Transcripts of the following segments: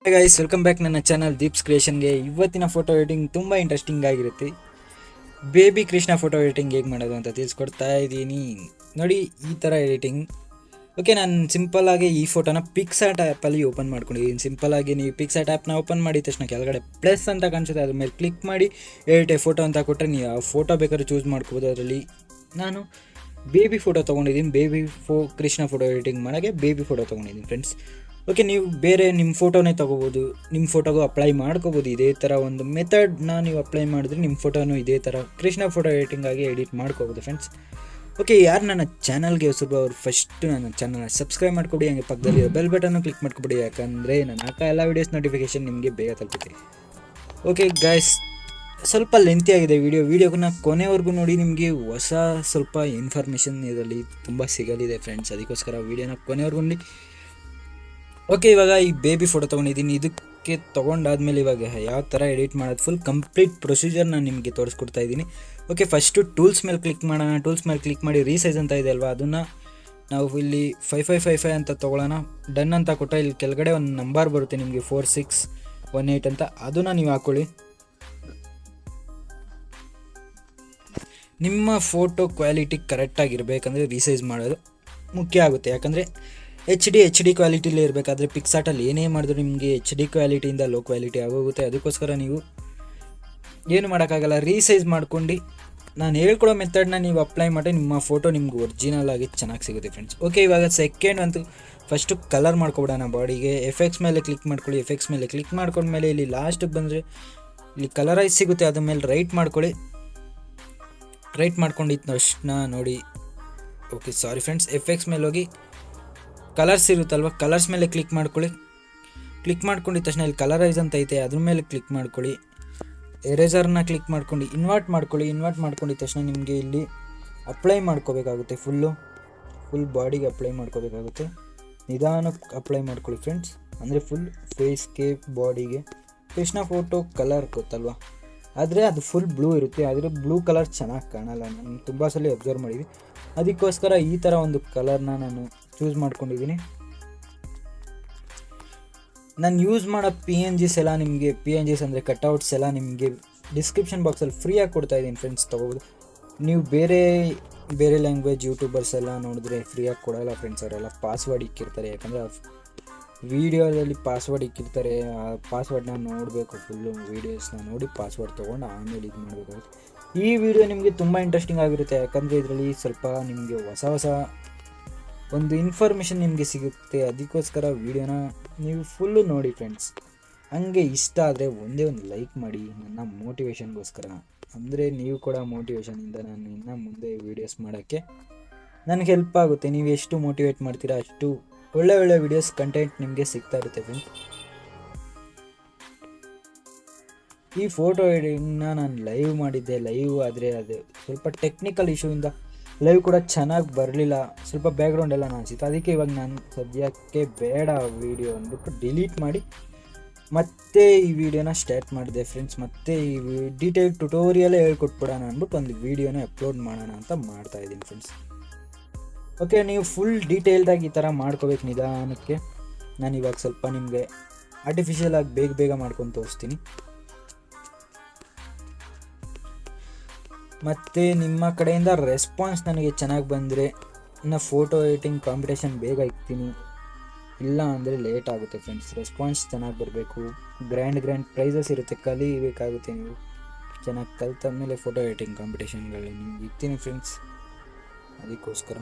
Hi guys, welcome back ನನ್ನ channel Deep's ಕ್ರಿಯೇಷನ್ಗೆ. ಇವತ್ತಿನ photo editing ತುಂಬ ಇಂಟ್ರೆಸ್ಟಿಂಗ್ ಆಗಿರುತ್ತೆ. ಬೇಬಿ ಕೃಷ್ಣ ಫೋಟೋ ಎಡಿಟಿಂಗ್ ಹೇಗೆ ಮಾಡೋದು ಅಂತ ತಿಳಿಸ್ಕೊಡ್ತಾ ಇದ್ದೀನಿ ನೋಡಿ. ಈ ಥರ ಎಡಿಟಿಂಗ್. ಓಕೆ, ನಾನು ಸಿಂಪಲ್ಲಾಗಿ ಈ ಫೋಟೋನ ಪಿಕ್ಸಾರ್ಟ್ ಆ್ಯಪಲ್ಲಿ ಓಪನ್ ಮಾಡ್ಕೊಂಡಿದ್ದೀನಿ. ಸಿಂಪಲ್ಲಾಗಿ ನೀವು ಪಿಕ್ಸಾರ್ಟ್ ಆ್ಯಪ್ನ ಓಪನ್ ಮಾಡಿದ ತಕ್ಷಣ ಕೆಳಗಡೆ ಪ್ಲಸ್ ಅಂತ ಕಾಣಿಸುತ್ತೆ, ಅದ್ರ ಮೇಲೆ ಕ್ಲಿಕ್ ಮಾಡಿ ಎಡಿಟ್ ಫೋಟೋ ಅಂತ ಕೊಟ್ಟರೆ ನೀವು ಆ ಫೋಟೋ ಬೇಕಾದ್ರೂ ಚೂಸ್ ಮಾಡ್ಕೋಬೋದು. ಅದರಲ್ಲಿ ನಾನು ಬೇಬಿ ಫೋಟೋ ತೊಗೊಂಡಿದ್ದೀನಿ. ಕೃಷ್ಣ ಫೋಟೋ ಎಡಿಟಿಂಗ್ ಮಾಡೋಕ್ಕೆ ಬೇಬಿ ಫೋಟೋ ತೊಗೊಂಡಿದ್ದೀನಿ ಫ್ರೆಂಡ್ಸ್. ಓಕೆ, ನೀವು ಬೇರೆ ನಿಮ್ಮ ಫೋಟೋನೇ ತೊಗೋಬೋದು, ನಿಮ್ಮ ಫೋಟೋಗೂ ಅಪ್ಲೈ ಮಾಡ್ಕೋಬೋದು. ಇದೇ ಥರ ಒಂದು ಮೆಥಡ್ನ ನೀವು ಅಪ್ಲೈ ಮಾಡಿದ್ರೆ ನಿಮ್ಮ ಫೋಟೋನು ಇದೇ ಥರ ಕೃಷ್ಣ ಫೋಟೋ ಎಡಿಟಿಂಗಾಗಿ ಎಡಿಟ್ ಮಾಡ್ಕೋಬೋದು ಫ್ರೆಂಡ್ಸ್. ಓಕೆ, ಯಾರು ನನ್ನ ಚಾನಲ್ಗೆ ಹೊಸಬರು ಅವ್ರು ಫಸ್ಟು ನನ್ನ ಚಾನಲ್ನ ಸಬ್ಸ್ಕ್ರೈಬ್ ಮಾಡ್ಕೊಡಿ, ಹಂಗೆ ಪಕ್ಕದಲ್ಲಿ ಬೆಲ್ ಬಟನ್ನು ಕ್ಲಿಕ್ ಮಾಡ್ಕೊಬಿಡಿ, ಯಾಕಂದರೆ ನಾನು ಹಾಕೋ ಎಲ್ಲ ವೀಡಿಯೋಸ್ ನೋಟಿಫಿಕೇಷನ್ ನಿಮಗೆ ಬೇಗ ತಲುಪುತ್ತೆ. ಓಕೆ ಗೈಸ್, ಸ್ವಲ್ಪ ಲೆಂತಿ ಆಗಿದೆ ವೀಡಿಯೋನ ಕೊನೆವರೆಗೂ ನೋಡಿ. ನಿಮಗೆ ಹೊಸ ಸ್ವಲ್ಪ ಇನ್ಫಾರ್ಮೇಷನ್ ಇದರಲ್ಲಿ ತುಂಬ ಸಿಗಲಿದೆ ಫ್ರೆಂಡ್ಸ್, ಅದಕ್ಕೋಸ್ಕರ ವೀಡಿಯೋನ ಕೊನೆವರೆಗೂ ನೋಡಿ. ಓಕೆ, ಇವಾಗ ಈ ಬೇಬಿ ಫೋಟೋ ತೊಗೊಂಡಿದ್ದೀನಿ. ಇದಕ್ಕೆ ತೊಗೊಂಡಾದ್ಮೇಲೆ ಇವಾಗ ಯಾವ ಥರ ಎಡಿಟ್ ಮಾಡೋದು ಫುಲ್ ಕಂಪ್ಲೀಟ್ ಪ್ರೊಸೀಜರ್ ನಾನು ನಿಮಗೆ ತೋರಿಸ್ಕೊಡ್ತಾ ಇದ್ದೀನಿ. ಓಕೆ, ಫಸ್ಟು ಟೂಲ್ಸ್ ಮೇಲೆ ಕ್ಲಿಕ್ ಮಾಡೋಣ. ಟೂಲ್ಸ್ ಮೇಲೆ ಕ್ಲಿಕ್ ಮಾಡಿ ರೀಸೈಜ್ ಅಂತ ಇದೆ ಅಲ್ವಾ, ಅದನ್ನು ನಾವು ಇಲ್ಲಿ 5555 ಅಂತ ತೊಗೊಳ್ಳೋಣ. ಡನ್ ಅಂತ ಕೊಟ್ಟರೆ ಇಲ್ಲಿ ಕೆಳಗಡೆ ಒಂದು ನಂಬರ್ ಬರುತ್ತೆ ನಿಮಗೆ 4618 ಅಂತ, ಅದನ್ನು ನೀವು ಹಾಕ್ಕೊಳ್ಳಿ. ನಿಮ್ಮ ಫೋಟೋ ಕ್ವಾಲಿಟಿ ಕರೆಕ್ಟಾಗಿರಬೇಕಂದ್ರೆ ರೀಸೈಜ್ ಮಾಡೋದು ಮುಖ್ಯ ಆಗುತ್ತೆ. ಯಾಕಂದರೆ ಎಚ್ ಡಿ ಕ್ವಾಲಿಟಿಲೇ ಇರಬೇಕಾದ್ರೆ ಪಿಕ್ಸಾರ್ಟಲ್ಲಿ ಏನೇ ಮಾಡಿದ್ರು ನಿಮಗೆ HD ಕ್ವಾಲಿಟಿಯಿಂದ ಲೋ ಕ್ವಾಲಿಟಿ ಆಗೋಗುತ್ತೆ. ಅದಕ್ಕೋಸ್ಕರ ನೀವು ಏನು ಮಾಡೋಕ್ಕಾಗಲ್ಲ, ರೀಸೈಜ್ ಮಾಡ್ಕೊಂಡು ನಾನು ಹೇಳ್ಕೊಡೋ ಮೆಥಡ್ನ ನೀವು ಅಪ್ಲೈ ಮಾಡಿ ನಿಮ್ಮ ಫೋಟೋ ನಿಮ್ಗೆ ಒರಿಜಿನಲ್ ಆಗಿ ಚೆನ್ನಾಗಿ ಸಿಗುತ್ತೆ ಫ್ರೆಂಡ್ಸ್. ಓಕೆ, ಇವಾಗ ಸೆಕೆಂಡ್ ಅಂತೂ ಫಸ್ಟು ಕಲರ್ ಮಾಡ್ಕೊಬಿಡೋಣ ಬಾಡಿಗೆ. ಎಫೆಕ್ಟ್ಸ್ ಮೇಲೆ ಕ್ಲಿಕ್ ಮಾಡ್ಕೊಳ್ಳಿ. ಎಫೆಕ್ಟ್ಸ್ ಮೇಲೆ ಕ್ಲಿಕ್ ಮಾಡ್ಕೊಂಡ್ಮೇಲೆ ಇಲ್ಲಿ ಲಾಸ್ಟಿಗೆ ಬಂದರೆ ಇಲ್ಲಿ ಕಲರೈಸ್ ಸಿಗುತ್ತೆ, ಅದ್ರ ಮೇಲೆ ರೈಟ್ ಮಾಡ್ಕೊಳ್ಳಿ. ರೈಟ್ ಮಾಡ್ಕೊಂಡಿದ್ದ ತಕ್ಷಣ ನೋಡಿ, ಓಕೆ ಸಾರಿ ಫ್ರೆಂಡ್ಸ್, ಎಫೆಕ್ಟ್ಸ್ ಮೇಲೆ ಹೋಗಿ ಕಲರ್ಸ್ ಇರುತ್ತಲ್ವ, ಕಲರ್ಸ್ ಮೇಲೆ ಕ್ಲಿಕ್ ಮಾಡ್ಕೊಳ್ಳಿ. ಕ್ಲಿಕ್ ಮಾಡ್ಕೊಂಡಿದ್ದ ತಕ್ಷಣ ಇಲ್ಲಿ ಕಲರೈಸ್ ಅಂತ ಐತೆ, ಅದ್ರ ಮೇಲೆ ಕ್ಲಿಕ್ ಮಾಡ್ಕೊಳ್ಳಿ. ಎರೇಸರ್ನ ಕ್ಲಿಕ್ ಮಾಡ್ಕೊಂಡು ಇನ್ವರ್ಟ್ ಮಾಡ್ಕೊಳ್ಳಿ. ಇನ್ವರ್ಟ್ ಮಾಡ್ಕೊಂಡಿದ್ದ ತಕ್ಷಣ ನಿಮಗೆ ಇಲ್ಲಿ ಅಪ್ಲೈ ಮಾಡ್ಕೋಬೇಕಾಗುತ್ತೆ. ಫುಲ್ ಬಾಡಿಗೆ ಅಪ್ಲೈ ಮಾಡ್ಕೋಬೇಕಾಗುತ್ತೆ. ನಿಧಾನಕ್ಕೆ ಅಪ್ಲೈ ಮಾಡ್ಕೊಳ್ಳಿ ಫ್ರೆಂಡ್ಸ್, ಅಂದರೆ ಫುಲ್ ಫೇಸ್ಗೆ ಬಾಡಿಗೆ. ಕೃಷ್ಣ ಫೋಟೋ ಕಲರ್ ಗೊತ್ತಲ್ವ, ಆದರೆ ಅದು ಫುಲ್ ಬ್ಲೂ ಇರುತ್ತೆ, ಆದರೆ ಬ್ಲೂ ಕಲರ್ ಚೆನ್ನಾಗಿ ಕಾಣಲ್ಲ. ನಾನು ತುಂಬ ಸಲ ಅಬ್ಸರ್ವ್ ಮಾಡಿದ್ವಿ, ಅದಕ್ಕೋಸ್ಕರ ಈ ಥರ ಒಂದು ಕಲರ್ನ ನಾನು ಚೂಸ್ ಮಾಡ್ಕೊಂಡಿದ್ದೀನಿ. ನಾನು ಯೂಸ್ ಮಾಡೋ PNGs ಎಲ್ಲ ನಿಮಗೆ, PNGs ಅಂದರೆ ಕಟ್ಔಟ್ಸ್ ಎಲ್ಲ ನಿಮಗೆ ಡಿಸ್ಕ್ರಿಪ್ಷನ್ ಬಾಕ್ಸಲ್ಲಿ ಫ್ರೀಯಾಗಿ ಕೊಡ್ತಾಯಿದ್ದೀನಿ ಫ್ರೆಂಡ್ಸ್, ತೊಗೋಬೋದು. ನೀವು ಬೇರೆ ಲ್ಯಾಂಗ್ವೇಜ್ ಯೂಟ್ಯೂಬರ್ಸ್ ಎಲ್ಲ ನೋಡಿದ್ರೆ ಫ್ರೀಯಾಗಿ ಕೊಡೋಲ್ಲ ಫ್ರೆಂಡ್ಸ್. ಅವರೆಲ್ಲ ಪಾಸ್ವರ್ಡ್ ಇಕ್ಕಿರ್ತಾರೆ, ಯಾಕಂದರೆ ವೀಡಿಯೋದಲ್ಲಿ ಪಾಸ್ವರ್ಡ್ ಇಕ್ಕಿರ್ತಾರೆ. ಆ ಪಾಸ್ವರ್ಡ್ನ ನೋಡಬೇಕು, ಫುಲ್ಲು ವೀಡಿಯೋಸ್ನ ನೋಡಿ ಪಾಸ್ವರ್ಡ್ ತೊಗೊಂಡು ಆಮೇಲೆ ಇದು ಮಾಡಬೇಕಾಗುತ್ತೆ. ಈ ವಿಡಿಯೋ ನಿಮಗೆ ತುಂಬ ಇಂಟ್ರೆಸ್ಟಿಂಗ್ ಆಗಿರುತ್ತೆ, ಯಾಕಂದರೆ ಇದರಲ್ಲಿ ಸ್ವಲ್ಪ ನಿಮಗೆ ಹೊಸ ಒಂದು ಇನ್ಫಾರ್ಮೇಷನ್ ನಿಮಗೆ ಸಿಗುತ್ತೆ. ಅದಕ್ಕೋಸ್ಕರ ವೀಡಿಯೋನ ನೀವು ಫುಲ್ಲು ನೋಡಿ ಫ್ರೆಂಡ್ಸ್. ಹಂಗೆ ಇಷ್ಟ ಆದರೆ ಒಂದೇ ಒಂದು ಲೈಕ್ ಮಾಡಿ ನನ್ನ ಮೋಟಿವೇಶನ್ಗೋಸ್ಕರ. ಅಂದರೆ ನೀವು ಕೂಡ ಮೋಟಿವೇಶನಿಂದ ನಾನು ಇನ್ನು ಮುಂದೆ ವೀಡಿಯೋಸ್ ಮಾಡೋಕ್ಕೆ ನನಗೆ ಹೆಲ್ಪ್ ಆಗುತ್ತೆ. ನೀವು ಎಷ್ಟು ಮೋಟಿವೇಟ್ ಮಾಡ್ತೀರಾ ಅಷ್ಟು ಒಳ್ಳೆ ವೀಡಿಯೋಸ್ ಕಂಟೆಂಟ್ ನಿಮಗೆ ಸಿಗ್ತಾ ಇರುತ್ತೆ ಫ್ರೆಂಡ್ಸ್. ಈ ಫೋಟೋ ಎಡಿಟಿಂಗ್ನ ನಾನು ಲೈವ್ ಮಾಡಿದ್ದೆ, ಆದರೆ ಅದು ಸ್ವಲ್ಪ ಟೆಕ್ನಿಕಲ್ ಇಶ್ಯೂಯಿಂದ ಲೈವ್ ಕೂಡ ಚೆನ್ನಾಗಿ ಬರಲಿಲ್ಲ, ಸ್ವಲ್ಪ ಬ್ಯಾಕ್ಗ್ರೌಂಡ್ ಎಲ್ಲ ಅನಿಸಿತ್ತು. ಅದಕ್ಕೆ ಇವಾಗ ನಾನು ಸದ್ಯಕ್ಕೆ ಬೇಡ ವೀಡಿಯೋ ಅಂದ್ಬಿಟ್ಟು ಡಿಲೀಟ್ ಮಾಡಿ ಮತ್ತೆ ಈ ವಿಡಿಯೋನ ಸ್ಟಾರ್ಟ್ ಮಾಡಿದೆ ಫ್ರೆಂಡ್ಸ್. ಮತ್ತೆ ಈ ಡೀಟೇಲ್ ಟ್ಯುಟೋರಿಯಲ್ಲೇ ಹೇಳ್ಕೊಟ್ಬಿಡೋಣ ಅಂದ್ಬಿಟ್ಟು ಒಂದು ವೀಡಿಯೋನ ಅಪ್ಲೋಡ್ ಮಾಡೋಣ ಅಂತ ಮಾಡ್ತಾಯಿದ್ದೀನಿ ಫ್ರೆಂಡ್ಸ್. ಓಕೆ, ನೀವು ಫುಲ್ ಡೀಟೇಲ್ದಾಗಿ ಈ ಥರ ಮಾಡ್ಕೋಬೇಕು ನಿಧಾನಕ್ಕೆ. ನಾನು ಇವಾಗ ಸ್ವಲ್ಪ ನಿಮಗೆ ಆರ್ಟಿಫಿಷಿಯಲ್ ಆಗಿ ಬೇಗ ಮಾಡ್ಕೊಂಡು ತೋರಿಸ್ತೀನಿ. ಮತ್ತು ನಿಮ್ಮ ಕಡೆಯಿಂದ ರೆಸ್ಪಾನ್ಸ್ ನನಗೆ ಚೆನ್ನಾಗಿ ಬಂದರೆ ಇನ್ನು ಫೋಟೋ ಎಡಿಟಿಂಗ್ ಕಾಂಪಿಟೇಷನ್ ಬೇಗ ಇಕ್ತೀನಿ, ಇಲ್ಲ ಅಂದರೆ ಲೇಟ್ ಆಗುತ್ತೆ ಫ್ರೆಂಡ್ಸ್. ರೆಸ್ಪಾನ್ಸ್ ಚೆನ್ನಾಗಿ ಬರಬೇಕು. ಗ್ರ್ಯಾಂಡ್ ಪ್ರೈಸಸ್ ಇರುತ್ತೆ, ಕಲಿಬೇಕಾಗುತ್ತೆ. ನೀವು ಚೆನ್ನಾಗಿ ಕಲ್ತಾದ್ಮೇಲೆ ಫೋಟೋ ಎಡಿಟಿಂಗ್ ಕಾಂಪಿಟೇಷನ್ಗಳಲ್ಲಿ ನಿಮ್ಗೆ ಇಕ್ತೀನಿ ಫ್ರೆಂಡ್ಸ್, ಅದಕ್ಕೋಸ್ಕರ.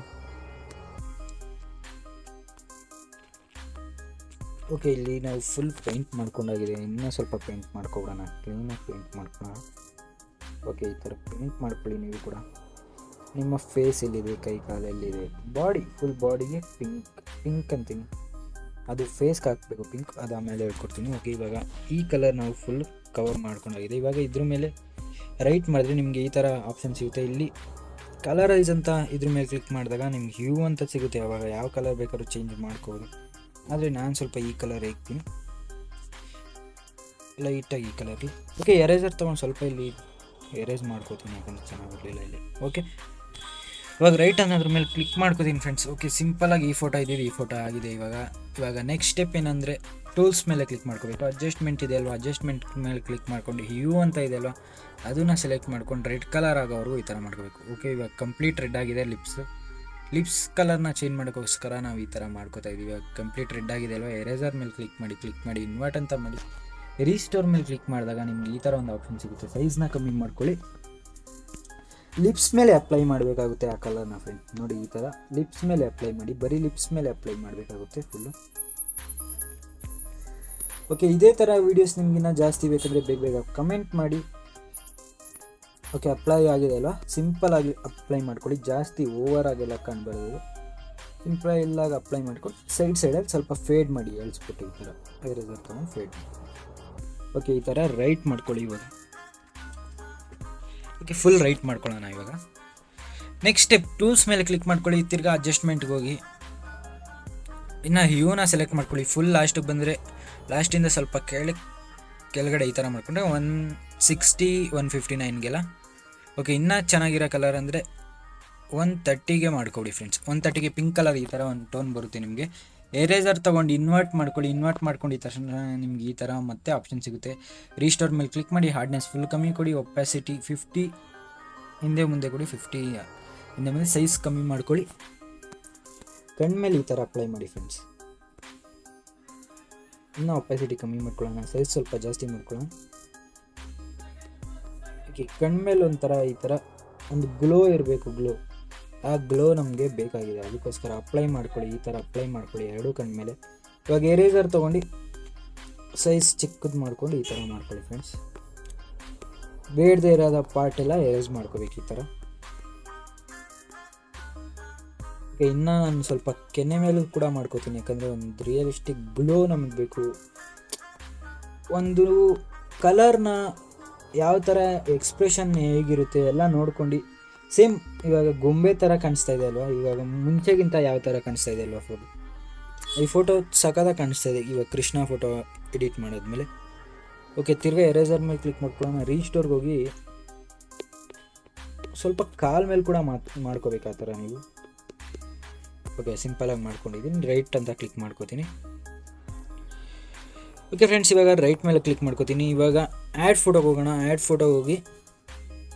ಓಕೆ, ಇಲ್ಲಿ ನಾವು ಫುಲ್ ಪೇಂಟ್ ಮಾಡ್ಕೊಂಡಾಗಿದೆ, ಇನ್ನೂ ಸ್ವಲ್ಪ ಪೇಂಟ್ ಮಾಡ್ಕೊಬಿಡೋಣ, ಕ್ಲೀನಾಗಿ ಪೇಂಟ್ ಮಾಡ್ಕೊಳ್ಳೋಣ. ಓಕೆ, ಈ ಥರ ಪೇಂಟ್ ಮಾಡ್ಕೊಳ್ಳಿ. ನೀವು ಕೂಡ ನಿಮ್ಮ ಫೇಸ್ ಎಲ್ಲಿದೆ, ಕೈ ಕಾಲೆಲ್ಲಿದೆ, ಫುಲ್ ಬಾಡಿಗೆ ಪಿಂಕ್ ಅಂತೀನಿ, ಅದು ಫೇಸ್ಗೆ ಹಾಕಬೇಕು ಪಿಂಕ್, ಅದು ಆಮೇಲೆ ಹೇಳ್ಕೊಡ್ತೀನಿ. ಓಕೆ, ಇವಾಗ ಈ ಕಲರ್ ನಾವು ಫುಲ್ ಕವರ್ ಮಾಡ್ಕೊಂಡಾಗಿದೆ. ಇವಾಗ ಇದ್ರ ಮೇಲೆ ರೈಟ್ ಮಾಡಿದ್ರೆ ನಿಮಗೆ ಈ ಥರ ಆಪ್ಷನ್ ಸಿಗುತ್ತೆ. ಇಲ್ಲಿ ಕಲರೈಸ್ ಅಂತ ಇದ್ರ ಮೇಲೆ ಕ್ಲಿಕ್ ಮಾಡಿದಾಗ ನಿಮ್ಗೆ ಹ್ಯೂ ಅಂತ ಸಿಗುತ್ತೆ. ಅವಾಗ ಯಾವ ಕಲರ್ ಬೇಕಾದ್ರೂ ಚೇಂಜ್ ಮಾಡ್ಕೋಬೋದು, ಆದರೆ ನಾನು ಸ್ವಲ್ಪ ಈ ಕಲರ್ ಹಾಕ್ತೀನಿ, ಲೈಟಾಗಿ ಈ ಕಲರ್ಲಿ. ಓಕೆ, ಎರೇಸರ್ ತೊಗೊಂಡು ಸ್ವಲ್ಪ ಇಲ್ಲಿ ಎರೇಸ್ ಮಾಡ್ಕೋತೀನಿ, ಯಾಕಂದರೆ ಚೆನ್ನಾಗಿರಲಿಲ್ಲ ಇಲ್ಲಿ. ಓಕೆ, ಇವಾಗ ರೈಟ್ ಅನ್ನೋದ್ರ ಮೇಲೆ ಕ್ಲಿಕ್ ಮಾಡ್ಕೋತೀನಿ ಫ್ರೆಂಡ್ಸ್. ಓಕೆ, ಸಿಂಪಲಾಗಿ ಈ ಫೋಟೋ ಆಗಿದೆ. ಇವಾಗ ನೆಕ್ಸ್ಟ್ ಸ್ಟೆಪ್ ಏನಂದರೆ ಟೂಲ್ಸ್ ಮೇಲೆ ಕ್ಲಿಕ್ ಮಾಡ್ಕೋಬೇಕು. ಅಡ್ಜಸ್ಟ್ಮೆಂಟ್ ಇದೆ ಅಲ್ವಾ, ಅಡ್ಜಸ್ಟ್ಮೆಂಟ್ ಮೇಲೆ ಕ್ಲಿಕ್ ಮಾಡ್ಕೊಂಡು ಹ್ಯೂ ಅಂತ ಇದೆ ಅಲ್ವಾ, ಅದನ್ನು ಸೆಲೆಕ್ಟ್ ಮಾಡ್ಕೊಂಡು ರೆಡ್ ಕಲರ್ ಆಗೋವರೆಗೂ ಈ ಥರ ಮಾಡ್ಕೋಬೇಕು. ಓಕೆ, ಇವಾಗ ಕಂಪ್ಲೀಟ್ ರೆಡ್ ಆಗಿದೆ ಲಿಪ್ಸ್ ಕಲರ್ನ ಚೇಂಜ್ ಮಾಡೋಕ್ಕೋಸ್ಕರ ನಾವು ಈ ಥರ ಮಾಡ್ಕೋತಾ ಇದ್ದೀವಿ. ಇವಾಗ ಕಂಪ್ಲೀಟ್ ರೆಡ್ ಆಗಿದೆ ಅಲ್ವಾ, ಎರೇಸರ್ ಮೇಲೆ ಕ್ಲಿಕ್ ಮಾಡಿ ಇನ್ವರ್ಟ್ ಅಂತ ಮಾಡಿ ರೀಸ್ಟೋರ್ ಮೇಲೆ ಕ್ಲಿಕ್ ಮಾಡಿದಾಗ ನಿಮ್ಗೆ ಈ ಥರ ಒಂದು ಆಪ್ಷನ್ ಸಿಗುತ್ತೆ. ಸೈಜ್ನ ಕಮ್ಮಿ ಮಾಡ್ಕೊಳ್ಳಿ. ಲಿಪ್ಸ್ ಮೇಲೆ ಅಪ್ಲೈ ಮಾಡಬೇಕಾಗುತ್ತೆ ಆ ಕಲರ್ನ ಫ್ರೆಂಡ್. ನೋಡಿ ಈ ಥರ ಲಿಪ್ಸ್ ಮೇಲೆ ಅಪ್ಲೈ ಮಾಡಿ, ಬರೀ ಲಿಪ್ಸ್ ಮೇಲೆ ಅಪ್ಲೈ ಮಾಡಬೇಕಾಗುತ್ತೆ ಫುಲ್ಲು. ಓಕೆ, ಇದೇ ಥರ ವೀಡಿಯೋಸ್ ನಿಮಗಿನ್ನ ಜಾಸ್ತಿ ಬೇಕಾದರೆ ಬೇಗ ಕಮೆಂಟ್ ಮಾಡಿ. ಓಕೆ, ಅಪ್ಲೈ ಆಗಿದೆ ಅಲ್ವಾ, ಸಿಂಪಲ್ ಆಗಿ ಅಪ್ಲೈ ಮಾಡ್ಕೊಳ್ಳಿ, ಜಾಸ್ತಿ ಓವರ್ ಆಗೆಲ್ಲ ಕಾಣಬಾರ್ದು. ಸಿಂಪಲ್ ಇಲ್ಲಾಗ ಅಪ್ಲೈ ಮಾಡ್ಕೊಂಡು ಸೈಡಲ್ಲಿ ಸ್ವಲ್ಪ ಫೇಡ್ ಮಾಡಿ, ಎಳ್ಸ್ಬಿಟ್ಟು ಈ ಥರ ಎರೇಸರ್ ತೊಗೊಂಡು ಫೇಡ್ ಮಾಡಿ. ಓಕೆ, ಈ ಥರ ರೈಟ್ ಮಾಡ್ಕೊಳ್ಳಿ ಇವಾಗ. ಓಕೆ, ಫುಲ್ ರೈಟ್ ಮಾಡ್ಕೊಳ್ಳೋಣ ಇವಾಗ. ನೆಕ್ಸ್ಟ್ ಸ್ಟೆಪ್, ಟೂಲ್ಸ್ ಮೇಲೆ ಕ್ಲಿಕ್ ಮಾಡ್ಕೊಳ್ಳಿ, ತಿರ್ಗಾ ಅಡ್ಜಸ್ಟ್ಮೆಂಟ್ಗೆ ಹೋಗಿ ಇನ್ನು ಹ್ಯೂನ ಸೆಲೆಕ್ಟ್ ಮಾಡ್ಕೊಳ್ಳಿ. ಫುಲ್ ಲಾಸ್ಟಿಗೆ ಬಂದರೆ ಲಾಸ್ಟಿಂದ ಸ್ವಲ್ಪ ಕೆಳಗಡೆ ಈ ಥರ ಮಾಡಿಕೊಂಡ್ರೆ 160 159ಗೆಲ್ಲ. ಓಕೆ, ಇನ್ನೂ ಚೆನ್ನಾಗಿರೋ ಕಲರ್ ಅಂದರೆ 130ಗೆ ಮಾಡ್ಕೊಡಿ ಫ್ರೆಂಡ್ಸ್. 130ಗೆ ಪಿಂಕ್ ಕಲರ್ ಈ ಥರ ಒಂದು ಟೋನ್ ಬರುತ್ತೆ ನಿಮಗೆ. ಎರೇಸರ್ ತೊಗೊಂಡು ಇನ್ವರ್ಟ್ ಮಾಡ್ಕೊಂಡು ಈ ತಕ್ಷಣ ನಿಮ್ಗೆ ಈ ಥರ ಮತ್ತೆ ಆಪ್ಷನ್ ಸಿಗುತ್ತೆ. ರೀಸ್ಟೋರ್ ಮೇಲೆ ಕ್ಲಿಕ್ ಮಾಡಿ, ಹಾರ್ಡ್ನೆಸ್ ಫುಲ್ ಕಮ್ಮಿ ಕೊಡಿ, ಒಪ್ಯಾಸಿಟಿ 50 ಹಿಂದೆ ಮುಂದೆ ಕೊಡಿ, 50 ಹಿಂದೆ ಮುಂದೆ, ಸೈಜ್ ಕಮ್ಮಿ ಮಾಡ್ಕೊಳ್ಳಿ. ಕಣ್ಮೇಲೆ ಈ ಥರ ಅಪ್ಲೈ ಮಾಡಿ ಫ್ರೆಂಡ್ಸ್. ಇನ್ನೂ ಒಪ್ಯಾಸಿಟಿ ಕಮ್ಮಿ ಮಾಡ್ಕೊಳ್ಳೋಣ, ಸೈಜ್ ಸ್ವಲ್ಪ ಜಾಸ್ತಿ ಮಾಡ್ಕೊಳ್ಳೋಣ. ಓಕೆ, ಕಣ್ಮೇಲೆ ಒಂಥರ ಈ ಥರ ಒಂದು ಗ್ಲೋ ಇರಬೇಕು, ಆ ಗ್ಲೋ ನಮಗೆ ಬೇಕಾಗಿದೆ, ಅದಕ್ಕೋಸ್ಕರ ಅಪ್ಲೈ ಮಾಡ್ಕೊಳ್ಳಿ. ಈ ಥರ ಅಪ್ಲೈ ಮಾಡ್ಕೊಳ್ಳಿ ಎರಡೂ ಕಣ್ಮೇಲೆ. ಇವಾಗ ಎರೇಸರ್ ತೊಗೊಂಡು ಸೈಜ್ ಚಿಕ್ಕದು ಮಾಡ್ಕೊಂಡು ಈ ಥರ ಮಾಡ್ಕೊಳ್ಳಿ ಫ್ರೆಂಡ್ಸ್. ಬೇಡದೇ ಇರೋದ ಪಾರ್ಟ್ ಎಲ್ಲ ಎರೇಸ್ ಮಾಡ್ಕೋಬೇಕು ಈ ಥರ. ಓಕೆ, ಇನ್ನೂ ನಾನು ಸ್ವಲ್ಪ ಕೆನ್ನೆ ಮೇಲೂ ಕೂಡ ಮಾಡ್ಕೋತೀನಿ, ಯಾಕಂದರೆ ಒಂದು ರಿಯಲಿಸ್ಟಿಕ್ ಗ್ಲೋ ನಮಗೆ ಬೇಕು. ಒಂದು ಕಲರ್ನ ಯಾವ ಥರ ಎಕ್ಸ್ಪ್ರೆಷನ್ ಹೇಗಿರುತ್ತೆ ಎಲ್ಲ ನೋಡ್ಕೊಂಡು, ಸೇಮ್ ಇವಾಗ ಗೊಂಬೆ ಥರ ಕಾಣಿಸ್ತಾ ಇದೆ ಅಲ್ವಾ, ಇವಾಗ ಮುಂಚೆಗಿಂತ ಯಾವ ಥರ ಕಾಣಿಸ್ತಾ ಇದೆ ಅಲ್ವಾ ಫೋಟೋ. ಈ ಫೋಟೋ ಸಖತ್ತಾಗಿ ಕಾಣಿಸ್ತಾ ಇದೆ ಇವಾಗ ಕೃಷ್ಣ ಫೋಟೋ ಎಡಿಟ್ ಮಾಡಿದ್ಮೇಲೆ. ಓಕೆ, ತಿರ್ಗಾ ಎರೇಸರ್ ಮೇಲೆ ಕ್ಲಿಕ್ ಮಾಡ್ಕೊಳ್ಳೋಣ. ರೀಸ್ಟೋರ್ಗೆ ಹೋಗಿ ಸ್ವಲ್ಪ ಕಾಲ್ ಮೇಲೆ ಕೂಡ ಮಾಡ್ಕೋಬೇಕು ಆ ಥರ ನೀವು. ಓಕೆ, ಸಿಂಪಲಾಗಿ ಮಾಡ್ಕೊಂಡಿದ್ದೀನಿ. ರೈಟ್ ಅಂತ ಕ್ಲಿಕ್ ಮಾಡ್ಕೋತೀನಿ. ಓಕೆ ಫ್ರೆಂಡ್ಸ್, ಇವಾಗ ರೈಟ್ ಮೇಲೆ ಕ್ಲಿಕ್ ಮಾಡ್ಕೋತೀನಿ. ಇವಾಗ ಆ್ಯಡ್ ಫೋಟೋಗೆ ಹೋಗೋಣ. ಆ್ಯಡ್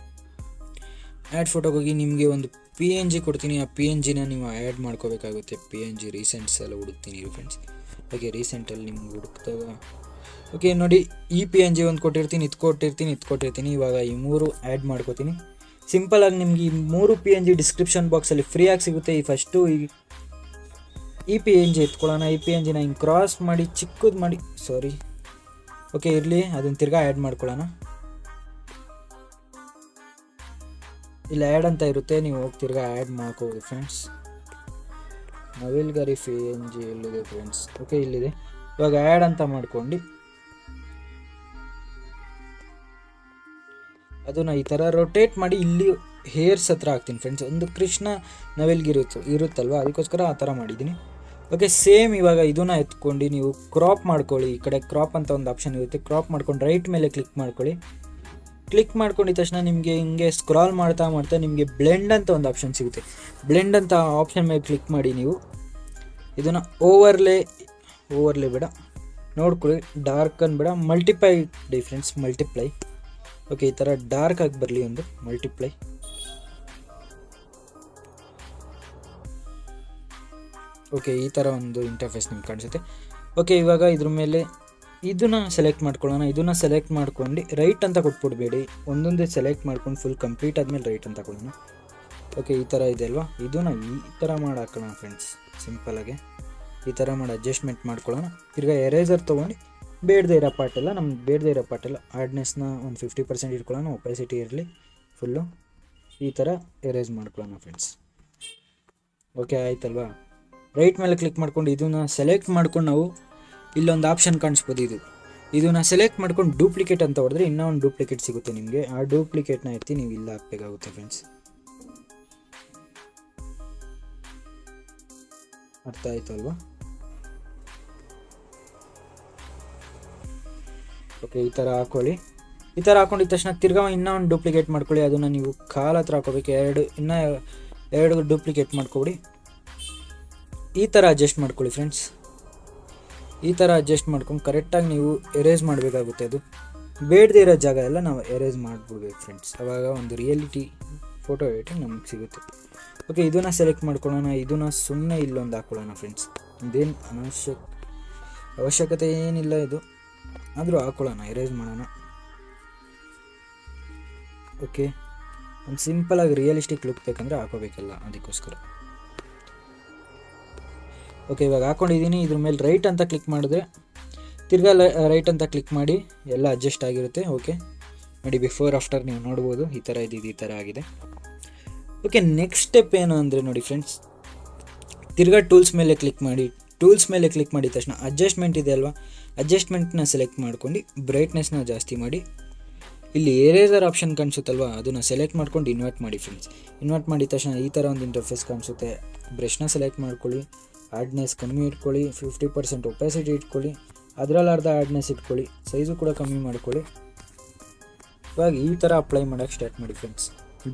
ಫೋಟೋಗೆ ಹೋಗಿ ನಿಮಗೆ ಒಂದು PNG ಕೊಡ್ತೀನಿ. ಆ PNGನ ನೀವು ಆ್ಯಡ್ ಮಾಡ್ಕೋಬೇಕಾಗುತ್ತೆ. PNG ರೀಸೆಂಟ್ಸ್ ಎಲ್ಲ ಹುಡುಕ್ತೀನಿ ಫ್ರೆಂಡ್ಸ್. ಓಕೆ, ರೀಸೆಂಟಲ್ಲಿ ನಿಮ್ಗೆ ಹುಡುಕ್ದಾಗ ಓಕೆ ನೋಡಿ, ಈ PNG ಒಂದು ಕೊಟ್ಟಿರ್ತೀನಿ, ಇದು ಕೊಟ್ಟಿರ್ತೀನಿ. ಇವಾಗ ಈ 3 ಆ್ಯಡ್ ಮಾಡ್ಕೋತೀನಿ. ಸಿಂಪಲಾಗಿ ನಿಮ್ಗೆ ಈ 3 PNG ಡಿಸ್ಕ್ರಿಪ್ಷನ್ ಬಾಕ್ಸಲ್ಲಿ ಫ್ರೀಯಾಗಿ ಸಿಗುತ್ತೆ. ಫಸ್ಟು ಈ PNG ಎತ್ಕೊಳ್ಳೋಣ. ಈ PNGನ ಹಿಂಗೆ ಕ್ರಾಸ್ ಮಾಡಿ ಚಿಕ್ಕದು ಮಾಡಿ, ಓಕೆ ಇರಲಿ, ಅದನ್ನು ತಿರ್ಗಾ ಆ್ಯಡ್ ಮಾಡ್ಕೊಳ್ಳೋಣ. ಇಲ್ಲಿ ಆ್ಯಡ್ ಅಂತ ಇರುತ್ತೆ, ನೀವು ಹೋಗಿ ತಿರ್ಗಾ ಆ್ಯಡ್ ಮಾಡ್ಕೋಬೋದು ಫ್ರೆಂಡ್ಸ್. ನವಿಲ್ಗರಿ PNG ಎಲ್ಲಿದೆ ಫ್ರೆಂಡ್ಸ್? ಓಕೆ, ಇಲ್ಲಿದೆ. ಇವಾಗ ಆ್ಯಡ್ ಅಂತ ಮಾಡ್ಕೊಂಡು ಅದನ್ನು ಈ ಥರ ರೊಟೇಟ್ ಮಾಡಿ ಇಲ್ಲಿ ಹೇರ್ಸ್ ಹತ್ರ ಹಾಕ್ತೀನಿ ಫ್ರೆಂಡ್ಸ್. ಒಂದು ಕೃಷ್ಣ ನವಿಲ್ಗಿರಿ ಇರುತ್ತಲ್ವ, ಅದಕ್ಕೋಸ್ಕರ ಆ ಥರ ಮಾಡಿದ್ದೀನಿ. ಓಕೆ, ಸೇಮ್ ಇವಾಗ ಇದನ್ನು ಎತ್ಕೊಂಡು ನೀವು ಕ್ರಾಪ್ ಮಾಡ್ಕೊಳ್ಳಿ. ಈ ಕಡೆ ಕ್ರಾಪ್ ಅಂತ ಒಂದು ಆಪ್ಷನ್ ಇರುತ್ತೆ, ಕ್ರಾಪ್ ಮಾಡ್ಕೊಂಡು ರೈಟ್ ಮೇಲೆ ಕ್ಲಿಕ್ ಮಾಡ್ಕೊಳ್ಳಿ. ಕ್ಲಿಕ್ ಮಾಡ್ಕೊಂಡಿದ ತಕ್ಷಣ ನಿಮಗೆ ಹಿಂಗೆ ಸ್ಕ್ರಾಲ್ ಮಾಡ್ತಾ ನಿಮಗೆ ಬ್ಲೆಂಡ್ ಅಂತ ಒಂದು ಆಪ್ಷನ್ ಸಿಗುತ್ತೆ. ಬ್ಲೆಂಡ್ ಅಂತ ಆಪ್ಷನ್ ಮೇಲೆ ಕ್ಲಿಕ್ ಮಾಡಿ ನೀವು ಇದನ್ನು ಓವರ್ಲೇ ಬೇಡ, ನೋಡ್ಕೊಳ್ಳಿ, ಡಾರ್ಕನ್ ಬೇಡ, ಮಲ್ಟಿಪ್ಲೈ ಡಿಫ್ರೆನ್ಸ್ ಮಲ್ಟಿಪ್ಲೈ. ಓಕೆ, ಈ ಥರ ಡಾರ್ಕ್ ಆಗಿ ಬರಲಿ ಒಂದು ಮಲ್ಟಿಪ್ಲೈ. ಓಕೆ, ಈ ಥರ ಒಂದು ಇಂಟರ್ಫೇಸ್ ನಿಮ್ಗೆ ಕಾಣಿಸುತ್ತೆ. ಓಕೆ, ಇವಾಗ ಇದ್ರ ಮೇಲೆ ಇದನ್ನು ಸೆಲೆಕ್ಟ್ ಮಾಡ್ಕೊಳ್ಳೋಣ. ಇದನ್ನು ಸೆಲೆಕ್ಟ್ ಮಾಡ್ಕೊಂಡು ರೈಟ್ ಅಂತ ಕೊಟ್ಬಿಡ್ಬೇಡಿ, ಒಂದೊಂದೇ ಸೆಲೆಕ್ಟ್ ಮಾಡ್ಕೊಂಡು ಫುಲ್ ಕಂಪ್ಲೀಟ್ ಆದಮೇಲೆ ರೈಟ್ ಅಂತ ಕೊಡೋಣ. ಓಕೆ, ಈ ಥರ ಇದೆ ಅಲ್ವಾ, ಇದನ್ನು ಈ ಥರ ಮಾಡಿ ಹಾಕೋಣ ಫ್ರೆಂಡ್ಸ್. ಸಿಂಪಲಾಗಿ ಈ ಥರ ಮಾಡಿ ಅಡ್ಜಸ್ಟ್ಮೆಂಟ್ ಮಾಡ್ಕೊಳ್ಳೋಣ. ತಿರ್ಗಾ ಎರೇಸರ್ ತೊಗೊಂಡು ಬೇಡದೇ ಇರೋ ಪಾರ್ಟೆಲ್ಲ ಹಾರ್ಡ್ನೆಸ್ನ ಒಂದು 50% ಇಟ್ಕೊಳ್ಳೋಣ, ಒಪ್ಯಾಸಿಟಿ ಇರಲಿ ಫುಲ್ಲು. ಈ ಥರ ಎರೇಸ್ ಮಾಡ್ಕೊಳ್ಳೋಣ ಫ್ರೆಂಡ್ಸ್. ಓಕೆ, ಆಯ್ತಲ್ವಾ. ರೈಟ್ ಮೇಲೆ ಕ್ಲಿಕ್ ಮಾಡ್ಕೊಂಡು ಇದನ್ನು ಸೆಲೆಕ್ಟ್ ಮಾಡ್ಕೊಂಡು ನಾವು ಇಲ್ಲೊಂದು ಆಪ್ಷನ್ ಕಾಣಿಸ್ಬೋದು, ಇದನ್ನು ಸೆಲೆಕ್ಟ್ ಮಾಡ್ಕೊಂಡು ಡೂಪ್ಲಿಕೇಟ್ ಅಂತ ಹೊಡೆದ್ರೆ ಇನ್ನೂ ಒಂದು ಡೂಪ್ಲಿಕೇಟ್ ಸಿಗುತ್ತೆ ನಿಮಗೆ. ಆ ಡೂಪ್ಲಿಕೇಟ್ನ ಎತ್ತಿ ನೀವು ಇಲ್ಲ ಹಾಕಬೇಕಾಗುತ್ತೆ ಫ್ರೆಂಡ್ಸ್. ಅರ್ಥ ಆಯ್ತು ಅಲ್ವಾ? ಓಕೆ, ಈ ಥರ ಹಾಕೊಳ್ಳಿ. ಈ ಥರ ಹಾಕೊಂಡಿದ ತಕ್ಷಣ ತಿರ್ಗಾ ಇನ್ನೂ ಒಂದು ಡೂಪ್ಲಿಕೇಟ್ ಮಾಡ್ಕೊಳ್ಳಿ. ಅದನ್ನು ನೀವು ಕಾಲು ಹತ್ರ ಹಾಕೋಬೇಕು. ಎರಡು ಡೂಪ್ಲಿಕೇಟ್ ಮಾಡ್ಕೊಬಿಡಿ. ಈ ಥರ ಅಡ್ಜಸ್ಟ್ ಮಾಡ್ಕೊಳ್ಳಿ ಫ್ರೆಂಡ್ಸ್. ಈ ಥರ ಅಡ್ಜಸ್ಟ್ ಮಾಡ್ಕೊಂಡು ಕರೆಕ್ಟಾಗಿ ನೀವು ಎರೇಸ್ ಮಾಡಬೇಕಾಗುತ್ತೆ. ಅದು ಬೇಡದೇ ಇರೋ ಜಾಗ ಎಲ್ಲ ನಾವು ಎರೇಸ್ ಮಾಡಿಬಿಡ್ಬೇಕು ಫ್ರೆಂಡ್ಸ್. ಆವಾಗ ಒಂದು ರಿಯಾಲಿಟಿ ಫೋಟೋ ಎಡಿಟಿಂಗ್ ನಮಗೆ ಸಿಗುತ್ತೆ. ಓಕೆ, ಇದನ್ನು ಸೆಲೆಕ್ಟ್ ಮಾಡ್ಕೊಳ್ಳೋಣ. ಇದನ್ನು ಸುಮ್ಮನೆ ಇಲ್ಲೊಂದು ಹಾಕ್ಕೊಳ್ಳೋಣ ಫ್ರೆಂಡ್ಸ್. ಇದೇನು ಅವಶ್ಯಕತೆ ಏನಿಲ್ಲ ಇದು, ಆದರೂ ಹಾಕ್ಕೊಳ್ಳೋಣ, ಎರೇಸ್ ಮಾಡೋಣ. ಓಕೆ, ಒಂದು ಸಿಂಪಲಾಗಿ ರಿಯಲಿಸ್ಟಿಕ್ ಲುಕ್ ಬೇಕಂದರೆ ಹಾಕೋಬೇಕಲ್ಲ, ಅದಕ್ಕೋಸ್ಕರ. ಓಕೆ, ಇವಾಗ ಹಾಕ್ಕೊಂಡಿದ್ದೀನಿ. ಇದ್ರ ಮೇಲೆ ರೈಟ್ ಅಂತ ಕ್ಲಿಕ್ ಮಾಡಿದ್ರೆ ತಿರ್ಗಾ ರೈಟ್ ಅಂತ ಕ್ಲಿಕ್ ಮಾಡಿ ಎಲ್ಲ ಅಡ್ಜಸ್ಟ್ ಆಗಿರುತ್ತೆ. ಓಕೆ ನೋಡಿ, ಬಿಫೋರ್ ಆಫ್ಟರ್ ನೀವು ನೋಡ್ಬೋದು, ಈ ಥರ ಇದ್ದಿದ್ದು ಈ ಥರ ಆಗಿದೆ. ಓಕೆ, ನೆಕ್ಸ್ಟ್ ಸ್ಟೆಪ್ ಏನು ಅಂದರೆ ನೋಡಿ ಫ್ರೆಂಡ್ಸ್, ತಿರ್ಗಾ ಟೂಲ್ಸ್ ಮೇಲೆ ಕ್ಲಿಕ್ ಮಾಡಿ. ಟೂಲ್ಸ್ ಮೇಲೆ ಕ್ಲಿಕ್ ಮಾಡಿದ ತಕ್ಷಣ ಅಡ್ಜಸ್ಟ್ಮೆಂಟ್ ಇದೆ ಅಲ್ವಾ, ಅಡ್ಜಸ್ಟ್ಮೆಂಟ್ನ ಸೆಲೆಕ್ಟ್ ಮಾಡ್ಕೊಂಡು ಬ್ರೈಟ್ನೆಸ್ನ ಜಾಸ್ತಿ ಮಾಡಿ. ಇಲ್ಲಿ ಎರೇಸರ್ ಆಪ್ಷನ್ ಕಾಣಿಸುತ್ತಲ್ವ, ಅದನ್ನು ಸೆಲೆಕ್ಟ್ ಮಾಡ್ಕೊಂಡು ಇನ್ವರ್ಟ್ ಮಾಡಿ ಫ್ರೆಂಡ್ಸ್. ಇನ್ವರ್ಟ್ ಮಾಡಿದ ತಕ್ಷಣ ಈ ಥರ ಒಂದು ಇಂಟರ್ಫೇಸ್ ಕಾಣಿಸುತ್ತೆ. ಬ್ರಷ್ನ ಸೆಲೆಕ್ಟ್ ಮಾಡ್ಕೊಳ್ಳಿ, ಹಾರ್ಡ್ನೆಸ್ ಕಮ್ಮಿ ಇಟ್ಕೊಳ್ಳಿ, 50% ಒಪಾಸಿಟಿ ಇಟ್ಕೊಳ್ಳಿ, ಅದರಲ್ಲಿ ಅರ್ಧ ಹಾರ್ಡ್ನೆಸ್ ಇಟ್ಕೊಳ್ಳಿ, ಸೈಜು ಕೂಡ ಕಮ್ಮಿ ಮಾಡ್ಕೊಳ್ಳಿ. ಇವಾಗ ಈ ಥರ ಅಪ್ಲೈ ಮಾಡೋಕ್ಕೆ ಸ್ಟಾರ್ಟ್ ಮಾಡಿ ಫ್ರೆಂಡ್ಸ್.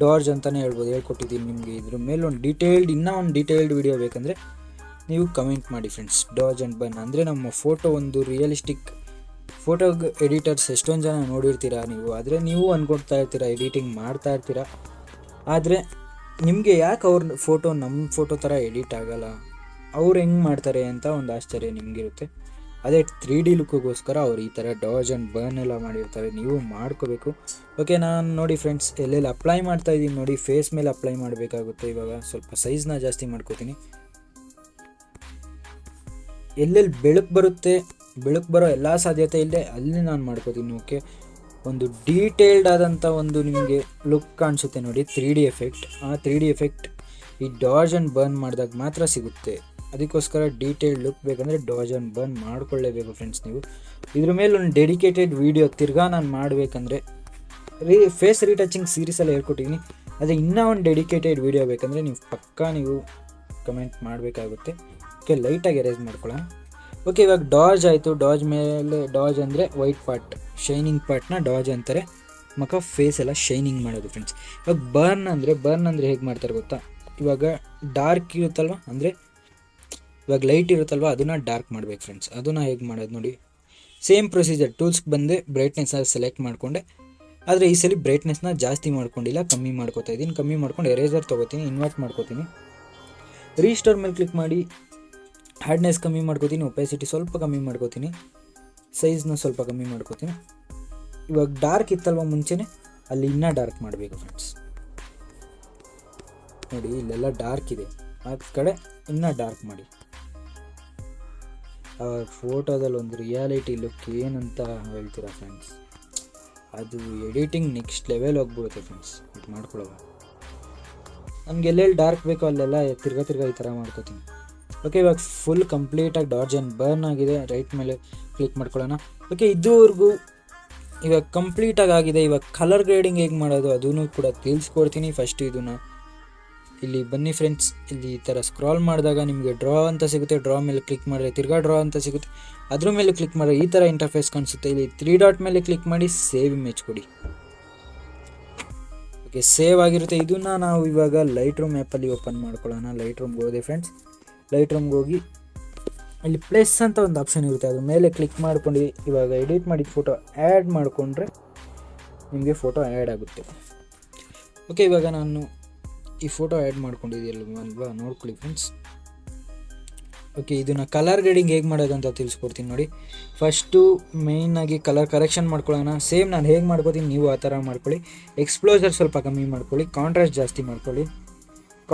ಡಾರ್ಜ್ ಅಂತಲೇ ಹೇಳ್ಬೋದು, ಹೇಳ್ಕೊಟ್ಟಿದ್ದೀನಿ ನಿಮಗೆ. ಇದ್ರ ಮೇಲೆ ಒಂದು ಡೀಟೇಲ್ಡ್ ವಿಡಿಯೋ ಬೇಕಂದರೆ ನೀವು ಕಮೆಂಟ್ ಮಾಡಿ ಫ್ರೆಂಡ್ಸ್. ಡಾರ್ಜ್ ಆ್ಯಂಡ್ ಬರ್ನ್ ಅಂದರೆ ನಮ್ಮ ಫೋಟೋ ಒಂದು ರಿಯಲಿಸ್ಟಿಕ್ ಫೋಟೋ ಎಡಿಟರ್ಸ್ ಎಷ್ಟೊಂದು ಜನ ನೋಡಿರ್ತೀರ ನೀವು, ಆದರೆ ನೀವು ಅಂದ್ಕೊಳ್ತಾ ಇರ್ತೀರ ಎಡಿಟಿಂಗ್ ಮಾಡ್ತಾ ಇರ್ತೀರ, ಆದರೆ ನಿಮಗೆ ಯಾಕೆ ಅವ್ರ ಫೋಟೋ ನಮ್ಮ ಫೋಟೋ ಥರ ಎಡಿಟ್ ಆಗೋಲ್ಲ, ಅವ್ರು ಹೆಂಗೆ ಮಾಡ್ತಾರೆ ಅಂತ ಒಂದು ಆಶ್ಚರ್ಯ ನಿಮಗಿರುತ್ತೆ. ಅದೇ 3D ಲುಕ್ಕೋಸ್ಕರ ಅವ್ರು ಈ ಥರ ಡಾರ್ಜ್ ಆ್ಯಂಡ್ ಬರ್ನ್ ಎಲ್ಲ ಮಾಡಿರ್ತಾರೆ, ನೀವು ಮಾಡ್ಕೋಬೇಕು. ಓಕೆ, ನಾನು ನೋಡಿ ಫ್ರೆಂಡ್ಸ್ ಎಲ್ಲೆಲ್ಲಿ ಅಪ್ಲೈ ಮಾಡ್ತಾಯಿದ್ದೀನಿ ನೋಡಿ, ಫೇಸ್ ಮೇಲೆ ಅಪ್ಲೈ ಮಾಡಬೇಕಾಗುತ್ತೆ. ಇವಾಗ ಸ್ವಲ್ಪ ಸೈಜ್ನ ಜಾಸ್ತಿ ಮಾಡ್ಕೋತೀನಿ. ಎಲ್ಲೆಲ್ಲಿ ಬೆಳಕು ಬರೋ ಎಲ್ಲ ಸಾಧ್ಯತೆ ಇಲ್ಲದೆ ಅಲ್ಲಿ ನಾನು ಮಾಡ್ಕೋತೀನಿ. ಓಕೆ, ಒಂದು ಡೀಟೇಲ್ಡ್ ಆದಂಥ ಒಂದು ನಿಮಗೆ ಲುಕ್ ಕಾಣಿಸುತ್ತೆ ನೋಡಿ, 3D ಎಫೆಕ್ಟ್. ಆ 3D ಎಫೆಕ್ಟ್ ಈ ಡಾರ್ಜ್ ಆ್ಯಂಡ್ ಬರ್ನ್ ಮಾಡಿದಾಗ ಮಾತ್ರ ಸಿಗುತ್ತೆ. ಅದಕ್ಕೋಸ್ಕರ ಡೀಟೇಲ್ಡ್ ಲುಕ್ ಬೇಕಂದರೆ ಡಾರ್ಜ್ ಆ್ಯಂಡ್ ಬರ್ನ್ ಮಾಡ್ಕೊಳ್ಳೇಬೇಕು ಫ್ರೆಂಡ್ಸ್ ನೀವು. ಇದ್ರ ಮೇಲೆ ಒಂದು ಡೆಡಿಕೇಟೆಡ್ ವೀಡಿಯೋ ತಿರ್ಗಾ ನಾನು ಮಾಡಬೇಕಂದ್ರೆ ಫೇಸ್ ರೀಟಚಿಂಗ್ ಸೀರೀಸಲ್ಲಿ ಹೇಳ್ಕೊಟ್ಟಿದ್ದೀನಿ. ಅದೇ ಇನ್ನೂ ಒಂದು ಡೆಡಿಕೇಟೆಡ್ ವೀಡಿಯೋ ಬೇಕಂದರೆ ನೀವು ಪಕ್ಕಾ ನೀವು ಕಮೆಂಟ್ ಮಾಡಬೇಕಾಗುತ್ತೆ. ಓಕೆ, ಲೈಟಾಗಿ ಎರೇಸ್ ಮಾಡ್ಕೊಳ್ಳೋಣ. ಓಕೆ, ಇವಾಗ ಡಾರ್ಜ್ ಆಯಿತು. ಡಾರ್ಜ್ ಅಂದರೆ ವೈಟ್ ಪಾರ್ಟ್, ಶೈನಿಂಗ್ ಪಾರ್ಟ್ನ ಡಾರ್ಜ್ ಅಂತಾರೆ. ಫೇಸ್ ಎಲ್ಲ ಶೈನಿಂಗ್ ಮಾಡೋದು ಫ್ರೆಂಡ್ಸ್. ಇವಾಗ ಬರ್ನ್ ಅಂದರೆ ಹೇಗೆ ಮಾಡ್ತಾರೆ ಗೊತ್ತಾ, ಇವಾಗ ಡಾರ್ಕ್ ಇರುತ್ತಲ್ವ, ಅಂದರೆ ಇವಾಗ ಲೈಟ್ ಇರುತ್ತಲ್ವ, ಅದನ್ನು ಡಾರ್ಕ್ ಮಾಡಬೇಕು ಫ್ರೆಂಡ್ಸ್. ಅದನ್ನು ಹೇಗೆ ಮಾಡೋದು ನೋಡಿ, ಸೇಮ್ ಪ್ರೊಸೀಜರ್. ಟೂಲ್ಸ್ಗೆ ಬಂದೆ, ಬ್ರೈಟ್ನೆಸ್ನ ಸೆಲೆಕ್ಟ್ ಮಾಡಿಕೊಂಡೆ, ಆದರೆ ಈ ಸಲ ಬ್ರೈಟ್ನೆಸ್ನ ಜಾಸ್ತಿ ಮಾಡ್ಕೊಂಡಿಲ್ಲ, ಕಮ್ಮಿ ಮಾಡ್ಕೋತಾ ಇದ್ದೀನಿ. ಕಮ್ಮಿ ಮಾಡ್ಕೊಂಡು ಎರೇಸರ್ ತೊಗೋತೀನಿ, ಇನ್ವರ್ಟ್ ಮಾಡ್ಕೋತೀನಿ. ರೀಸ್ಟೋರ್ ಮೇಲೆ ಕ್ಲಿಕ್ ಮಾಡಿ ಹಾರ್ಡ್ನೆಸ್ ಕಮ್ಮಿ ಮಾಡ್ಕೋತೀನಿ, ಒಪಾಸಿಟಿ ಸ್ವಲ್ಪ ಕಮ್ಮಿ ಮಾಡ್ಕೋತೀನಿ, ಸೈಜ್ನ ಸ್ವಲ್ಪ ಕಮ್ಮಿ ಮಾಡ್ಕೋತೀನಿ. ಇವಾಗ ಡಾರ್ಕ್ ಇತ್ತಲ್ವ ಮುಂಚೆನೇ, ಅಲ್ಲಿ ಇನ್ನೂ ಡಾರ್ಕ್ ಮಾಡಬೇಕು ಫ್ರೆಂಡ್ಸ್. ನೋಡಿ, ಇಲ್ಲೆಲ್ಲ ಡಾರ್ಕ್ ಇದೆ, ಆ ಕಡೆ ಇನ್ನೂ ಡಾರ್ಕ್ ಮಾಡಿ. ಫೋಟೋದಲ್ಲಿ ಒಂದು ರಿಯಾಲಿಟಿ ಲುಕ್ ಏನಂತ ಹೇಳ್ತೀರಾ ಫ್ರೆಂಡ್ಸ್, ಅದು ಎಡಿಟಿಂಗ್ ನೆಕ್ಸ್ಟ್ ಲೆವೆಲ್ ಹೋಗ್ಬಿಡುತ್ತೆ ಫ್ರೆಂಡ್ಸ್. ಇದು ಮಾಡ್ಕೊಳ್ಳೋದು ನಮ್ಗೆ ಎಲ್ಲೆಲ್ಲಿ ಡಾರ್ಕ್ ಬೇಕೋ ಅಲ್ಲೆಲ್ಲ ತಿರ್ಗಾ ಈ ಥರ ಮಾಡ್ಕೋತೀನಿ. ಓಕೆ, ಇವಾಗ ಫುಲ್ ಕಂಪ್ಲೀಟಾಗಿ ಡಾರ್ಜ್ ಆ್ಯಂಡ್ ಬರ್ನ್ ಆಗಿದೆ. ರೈಟ್ ಮೇಲೆ ಕ್ಲಿಕ್ ಮಾಡ್ಕೊಳ್ಳೋಣ. ಓಕೆ, ಇದುವರೆಗೂ ಇವಾಗ ಕಂಪ್ಲೀಟಾಗಿ ಆಗಿದೆ. ಇವಾಗ ಕಲರ್ ಗ್ರೇಡಿಂಗ್ ಹೇಗೆ ಮಾಡೋದು ಅದನ್ನು ಕೂಡ ತಿಳಿಸ್ಕೊಡ್ತೀನಿ. ಫಸ್ಟ್ ಇದನ್ನು ಇಲ್ಲಿ ಬನ್ನಿ ಫ್ರೆಂಡ್ಸ್. ಇಲ್ಲಿ ಈ ಥರ ಸ್ಕ್ರಾಲ್ ಮಾಡಿದಾಗ ನಿಮಗೆ ಡ್ರಾ ಅಂತ ಸಿಗುತ್ತೆ. ಡ್ರಾ ಮೇಲೆ ಕ್ಲಿಕ್ ಮಾಡಿದ್ರೆ ತಿರ್ಗಾ ಡ್ರಾ ಅಂತ ಸಿಗುತ್ತೆ. ಅದ್ರ ಮೇಲೆ ಕ್ಲಿಕ್ ಮಾಡಿದ್ರೆ ಈ ಥರ ಇಂಟರ್ಫೇಸ್ ಕಾಣಿಸುತ್ತೆ. ಇಲ್ಲಿ 3 ಡಾಟ್ ಮೇಲೆ ಕ್ಲಿಕ್ ಮಾಡಿ ಸೇವ್ ಇಮೇಜ್ ಕೊಡಿ. ಓಕೆ, ಸೇವ್ ಆಗಿರುತ್ತೆ. ಇದನ್ನು ನಾವು ಇವಾಗ ಲೈಟ್ ರೂಮ್ ಆ್ಯಪಲ್ಲಿ ಓಪನ್ ಮಾಡ್ಕೊಳ್ಳೋಣ. ಲೈಟ್ ರೂಮ್ಗೆ ಹೋದೆ ಫ್ರೆಂಡ್ಸ್. ಲೈಟ್ ರೂಮ್ಗೆ ಹೋಗಿ ಇಲ್ಲಿ ಪ್ಲಸ್ ಅಂತ ಒಂದು ಆಪ್ಷನ್ ಇರುತ್ತೆ, ಅದ್ರ ಮೇಲೆ ಕ್ಲಿಕ್ ಮಾಡ್ಕೊಂಡು ಇವಾಗ ಎಡಿಟ್ ಮಾಡಿದ ಫೋಟೋ ಆ್ಯಡ್ ಮಾಡಿಕೊಂಡ್ರೆ ನಿಮಗೆ ಫೋಟೋ ಆ್ಯಡ್ ಆಗುತ್ತೆ. ಓಕೆ, ಇವಾಗ ನಾನು ಈ ಫೋಟೋ ಆ್ಯಡ್ ಮಾಡ್ಕೊಂಡಿದ್ದೀರಲ್ವಾ, ನೋಡ್ಕೊಳ್ಳಿ ಫ್ರೆಂಡ್ಸ್. ಓಕೆ, ಇದನ್ನು ಕಲರ್ ಗ್ರೇಡಿಂಗ್ ಹೇಗೆ ಮಾಡೋದು ಅಂತ ತಿಳಿಸ್ಕೊಡ್ತೀನಿ ನೋಡಿ. ಫಸ್ಟು ಮೇಯ್ನಾಗಿ ಕಲರ್ ಕರೆಕ್ಷನ್ ಮಾಡ್ಕೊಳ್ಳೋಣ. ಸೇಮ್ ನಾನು ಹೇಗೆ ಮಾಡ್ಕೋತೀನಿ ನೀವು ಆ ಥರ ಮಾಡ್ಕೊಳ್ಳಿ. ಎಕ್ಸ್ಪ್ಲೋಜರ್ ಸ್ವಲ್ಪ ಕಮ್ಮಿ ಮಾಡ್ಕೊಳ್ಳಿ, ಕಾಂಟ್ರಾಸ್ಟ್ ಜಾಸ್ತಿ ಮಾಡ್ಕೊಳ್ಳಿ.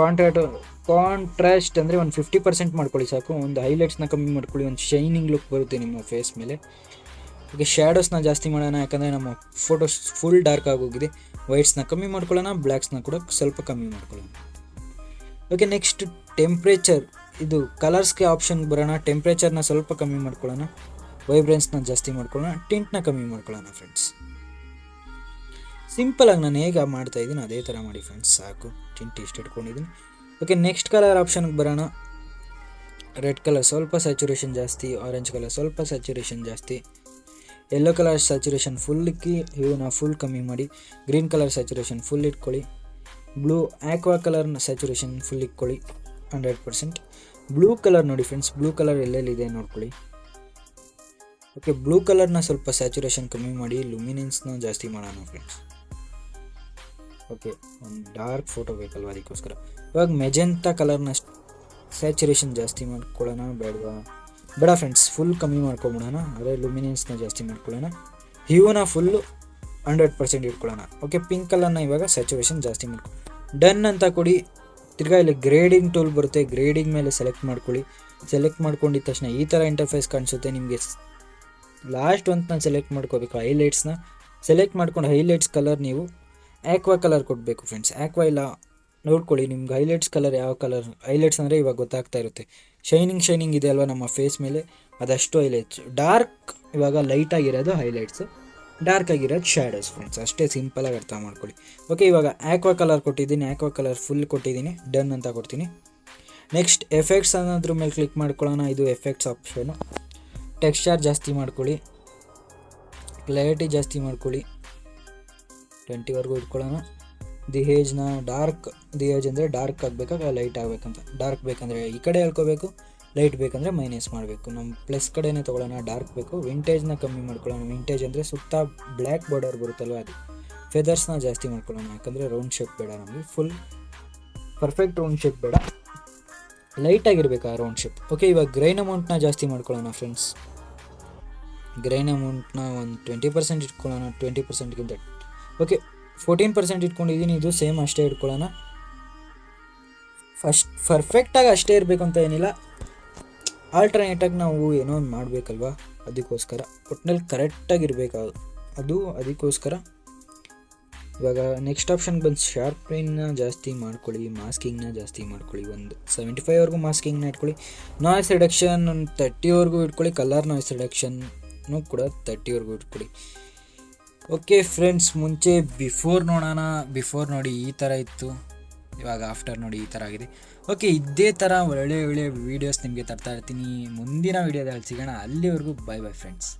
ಕಾಂಟ್ರಾಸ್ಟ್ ಅಂದರೆ ಒಂದು 50% ಮಾಡ್ಕೊಳ್ಳಿ ಸಾಕು. ಒಂದು ಹೈಲೈಟ್ಸ್ನ ಕಮ್ಮಿ ಮಾಡ್ಕೊಳ್ಳಿ, ಒಂದು ಶೈನಿಂಗ್ ಲುಕ್ ಬರುತ್ತೆ ನಿಮ್ಮ ಫೇಸ್ ಮೇಲೆ. ಓಕೆ, ಶ್ಯಾಡೋಸ್ನ ಜಾಸ್ತಿ ಮಾಡೋಣ, ಯಾಕಂದರೆ ನಮ್ಮ ಫೋಟೋ ಫುಲ್ ಡಾರ್ಕ್ ಆಗೋಗಿದೆ. ವೈಟ್ಸ್ನ ಕಮ್ಮಿ ಮಾಡ್ಕೊಳ್ಳೋಣ, ಬ್ಲ್ಯಾಕ್ಸ್ನ ಕೂಡ ಸ್ವಲ್ಪ ಕಮ್ಮಿ ಮಾಡ್ಕೊಳ್ಳೋಣ. ಓಕೆ, ನೆಕ್ಸ್ಟ್ ಟೆಂಪ್ರೇಚರ್, ಇದು ಕಲರ್ಸ್ಗೆ ಆಪ್ಷನ್ಗೆ ಬರೋಣ. ಟೆಂಪ್ರೇಚರ್ನ ಸ್ವಲ್ಪ ಕಮ್ಮಿ ಮಾಡ್ಕೊಳ್ಳೋಣ, ವೈಬ್ರೆನ್ಸ್ನ ಜಾಸ್ತಿ ಮಾಡ್ಕೊಳ್ಳೋಣ, ಟಿಂಟ್ನ ಕಮ್ಮಿ ಮಾಡ್ಕೊಳ್ಳೋಣ ಫ್ರೆಂಡ್ಸ್. ಸಿಂಪಲಾಗಿ ನಾನು ಹೇಗೆ ಮಾಡ್ತಾಯಿದ್ದೀನಿ ಅದೇ ಥರ ಮಾಡಿ ಫ್ರೆಂಡ್ಸ್, ಸಾಕು. ಟಿಂಟ್ ಇಷ್ಟು ಇಟ್ಕೊಂಡಿದ್ದೀನಿ. ಓಕೆ, ನೆಕ್ಸ್ಟ್ ಕಲರ್ ಆಪ್ಷನ್ಗೆ ಬರೋಣ. ರೆಡ್ ಕಲರ್ ಸ್ವಲ್ಪ ಸ್ಯಾಚುರೇಷನ್ ಜಾಸ್ತಿ, ಆರೆಂಜ್ ಕಲರ್ ಸ್ವಲ್ಪ ಸ್ಯಾಚುರೇಷನ್ ಜಾಸ್ತಿ, ಯೆಲ್ಲೋ ಕಲರ್ ಸ್ಯಾಚುರೇಷನ್ ಫುಲ್ ಇಕ್ಕಿ ಇವನ್ನ ಫುಲ್ ಕಮ್ಮಿ ಮಾಡಿ. ಗ್ರೀನ್ ಕಲರ್ ಸ್ಯಾಚುರೇಷನ್ ಫುಲ್ ಇಟ್ಕೊಳ್ಳಿ. ಬ್ಲೂ ಆಕ್ವಾ ಕಲರ್ನ ಸ್ಯಾಚುರೇಷನ್ ಫುಲ್ ಇಟ್ಕೊಳ್ಳಿ 100%. ಬ್ಲೂ ಕಲರ್ ನೋಡಿ ಫ್ರೆಂಡ್ಸ್, ಬ್ಲೂ ಕಲರ್ ಎಲ್ಲೆಲ್ಲಿದೆ ನೋಡ್ಕೊಳ್ಳಿ. ಓಕೆ, ಬ್ಲೂ ಕಲರ್ನ ಸ್ವಲ್ಪ ಸ್ಯಾಚುರೇಷನ್ ಕಮ್ಮಿ ಮಾಡಿ ಲುಮಿನೆನ್ಸ್ನ ಜಾಸ್ತಿ ಮಾಡೋಣ ಫ್ರೆಂಡ್ಸ್. ಓಕೆ, ಒಂದು ಡಾರ್ಕ್ ಫೋಟೋ ಬೇಕಲ್ವ, ಅದಕ್ಕೋಸ್ಕರ ಇವಾಗ ಮೆಜೆಂಟಾ ಕಲರ್ನ ಸ್ಯಾಚುರೇಷನ್ ಜಾಸ್ತಿ ಮಾಡ್ಕೊಳ್ಳೋಣ ಬೇಡವಾ? ಬೇಡ ಫ್ರೆಂಡ್ಸ್, ಫುಲ್ ಕಮ್ಮಿ ಮಾಡ್ಕೊಬಿಡೋಣ. ಅದೇ ಲುಮಿನೆನ್ಸ್ನ ಜಾಸ್ತಿ ಮಾಡ್ಕೊಳ್ಳೋಣ. ಹ್ಯೂನ ಫುಲ್ಲು 100% ಇಟ್ಕೊಳ್ಳೋಣ. ಓಕೆ, ಪಿಂಕ್ ಕಲರ್ನ ಇವಾಗ ಸ್ಯಾಚುರೇಷನ್ ಜಾಸ್ತಿ ಮಾಡ್ಕೊ ಡನ್ ಅಂತ ಕೊಡಿ. ತಿರ್ಗಾ ಇಲ್ಲಿ ಗ್ರೇಡಿಂಗ್ ಟೂಲ್ ಬರುತ್ತೆ, ಗ್ರೇಡಿಂಗ್ ಮೇಲೆ ಸೆಲೆಕ್ಟ್ ಮಾಡ್ಕೊಳ್ಳಿ. ಸೆಲೆಕ್ಟ್ ಮಾಡ್ಕೊಂಡಿದ ತಕ್ಷಣ ಈ ಥರ ಇಂಟರ್ಫೇಸ್ ಕಾಣಿಸುತ್ತೆ ನಿಮಗೆ. ಲಾಸ್ಟ್ ಒಂತನ ಸೆಲೆಕ್ಟ್ ಮಾಡ್ಕೋಬೇಕು, ಹೈಲೈಟ್ಸ್ನ ಸೆಲೆಕ್ಟ್ ಮಾಡ್ಕೊಂಡು ಹೈಲೈಟ್ಸ್ ಕಲರ್ ನೀವು ಆ್ಯಕ್ವಾ ಕಲರ್ ಕೊಡಬೇಕು ಫ್ರೆಂಡ್ಸ್. ಆ್ಯಕ್ವಾ ಇಲ್ಲ ನೋಡ್ಕೊಳ್ಳಿ ನಿಮ್ಗೆ ಹೈಲೈಟ್ಸ್ ಕಲರ್ ಯಾವ ಕಲರ್. ಹೈಲೈಟ್ಸ್ ಅಂದರೆ ಇವಾಗ ಗೊತ್ತಾಗ್ತಾ ಇರುತ್ತೆ, ಶೈನಿಂಗ್ ಇದೆ ಅಲ್ವಾ ನಮ್ಮ ಫೇಸ್ ಮೇಲೆ, ಅದಷ್ಟು ಹೈಲೈಟ್ಸ್. ಡಾರ್ಕ್ ಇವಾಗ ಲೈಟ್ ಆಗಿರೋದು ಹೈಲೈಟ್ಸು, ಡಾರ್ಕ್ ಆಗಿರೋದು ಶ್ಯಾಡೋಸ್ ಫ್ರೆಂಡ್ಸ್. ಅಷ್ಟೇ ಸಿಂಪಲಾಗಿ ಅರ್ಥ ಮಾಡ್ಕೊಳ್ಳಿ. ಓಕೆ, ಇವಾಗ ಆ್ಯಕ್ವಾ ಕಲರ್ ಕೊಟ್ಟಿದ್ದೀನಿ, ಆ್ಯಕ್ವಾ ಕಲರ್ ಫುಲ್ ಕೊಟ್ಟಿದ್ದೀನಿ. ಡನ್ ಅಂತ ಕೊಡ್ತೀನಿ. ನೆಕ್ಸ್ಟ್ ಎಫೆಕ್ಟ್ಸ್ ಅನ್ನೋದ್ರ ಮೇಲೆ ಕ್ಲಿಕ್ ಮಾಡ್ಕೊಳ್ಳೋಣ. ಇದು ಎಫೆಕ್ಟ್ಸ್ ಆಪ್ಷನು. ಟೆಕ್ಸ್ಚರ್ ಜಾಸ್ತಿ ಮಾಡ್ಕೊಳ್ಳಿ, ಕ್ಲಾರಿಟಿ ಜಾಸ್ತಿ ಮಾಡ್ಕೊಳ್ಳಿ, 20ವರೆಗೂ ಇಟ್ಕೊಳ್ಳೋಣ. ದಿ ಏಜ್ನ ಡಾರ್ಕ್, ದಿ ಏಜ್ ಅಂದರೆ ಡಾರ್ಕ್ ಆಗಬೇಕಾ ಲೈಟ್ ಆಗಬೇಕಂತ. ಡಾರ್ಕ್ ಬೇಕಂದರೆ ಈ ಕಡೆ ಹೇಳ್ಕೋಬೇಕು, ಲೈಟ್ ಬೇಕಂದರೆ ಮೈನಸ್ ಮಾಡಬೇಕು. ನಮ್ಮ ಪ್ಲಸ್ ಕಡೆನೇ ತೊಗೊಳ್ಳೋಣ. ಡಾರ್ಕ್ ಬೇಕು. ವಿಂಟೇಜ್ನ ಕಮ್ಮಿ ಮಾಡ್ಕೊಳ್ಳೋಣ. ವಿಂಟೇಜ್ ಅಂದರೆ ಸುತ್ತ ಬ್ಲ್ಯಾಕ್ ಬಾರ್ಡರ್ ಬರುತ್ತಲ್ವ ಅದು. ಫೆದರ್ಸ್ನ ಜಾಸ್ತಿ ಮಾಡ್ಕೊಳ್ಳೋಣ, ಯಾಕಂದರೆ ರೌಂಡ್ ಶೇಪ್ ಬೇಡ ನಮಗೆ. ಫುಲ್ ಪರ್ಫೆಕ್ಟ್ ರೌಂಡ್ ಶೇಪ್ ಬೇಡ, ಲೈಟಾಗಿರ್ಬೇಕು ಆ ರೌಂಡ್ ಶೇಪ್. ಓಕೆ, ಇವಾಗ ಗ್ರೈನ್ ಅಮೌಂಟ್ನ ಜಾಸ್ತಿ ಮಾಡ್ಕೊಳ್ಳೋಣ ಫ್ರೆಂಡ್ಸ್. ಗ್ರೈನ್ ಅಮೌಂಟ್ನ ಒಂದು 20% ಇಟ್ಕೊಳ್ಳೋಣ. 20%ಗಿಂತ ಓಕೆ 14% ಇಟ್ಕೊಂಡಿದ್ದೀನಿ. ಇದು ಸೇಮ್ ಅಷ್ಟೇ ಇಟ್ಕೊಳ್ಳೋಣ. ಫಸ್ಟ್ ಪರ್ಫೆಕ್ಟಾಗಿ ಅಷ್ಟೇ ಇರಬೇಕು ಅಂತ ಏನಿಲ್ಲ, ಆಲ್ಟರ್ನೇಟಾಗಿ ನಾವು ಏನೋ ಒಂದು ಮಾಡಬೇಕಲ್ವ, ಅದಕ್ಕೋಸ್ಕರ ಒಟ್ಟಿನಲ್ಲಿ ಕರೆಕ್ಟಾಗಿರಬೇಕು ಅದು. ಅದಕ್ಕೋಸ್ಕರ ಇವಾಗ ನೆಕ್ಸ್ಟ್ ಆಪ್ಷನ್ ಬಂದು ಶಾರ್ಪ್ನ ಜಾಸ್ತಿ ಮಾಡ್ಕೊಳ್ಳಿ, ಮಾಸ್ಕಿಂಗ್ನ ಜಾಸ್ತಿ ಮಾಡ್ಕೊಳ್ಳಿ. ಒಂದು 75ವರೆಗೂ ಮಾಸ್ಕಿಂಗ್ನ ಇಟ್ಕೊಳ್ಳಿ. ನಾಯ್ಸ್ ರಿಡಕ್ಷನ್ ಒಂದು 30ವರೆಗೂ ಇಟ್ಕೊಳ್ಳಿ. ಕಲರ್ ನಾಯ್ಸ್ ರಿಡಕ್ಷನ್ನು ಕೂಡ 30ವರೆಗೂ ಇಟ್ಕೊಳ್ಳಿ. ಓಕೆ ಫ್ರೆಂಡ್ಸ್, ಮುಂಚೆ ಬಿಫೋರ್ ನೋಡೋಣ. ಬಿಫೋರ್ ನೋಡಿ ಈ ಥರ ಇತ್ತು, ಇವಾಗ ಆಫ್ಟರ್ ನೋಡಿ ಈ ಥರ ಆಗಿದೆ. ಓಕೆ, ಇದೇ ಥರ ಒಳ್ಳೆ ವೀಡಿಯೋಸ್ ನಿಮಗೆ ತರ್ತಾ ಇರ್ತೀನಿ. ಮುಂದಿನ ವೀಡಿಯೋದಲ್ಲಿ ಸಿಗೋಣ. ಅಲ್ಲಿವರೆಗೂ ಬೈ ಬೈ ಫ್ರೆಂಡ್ಸ್.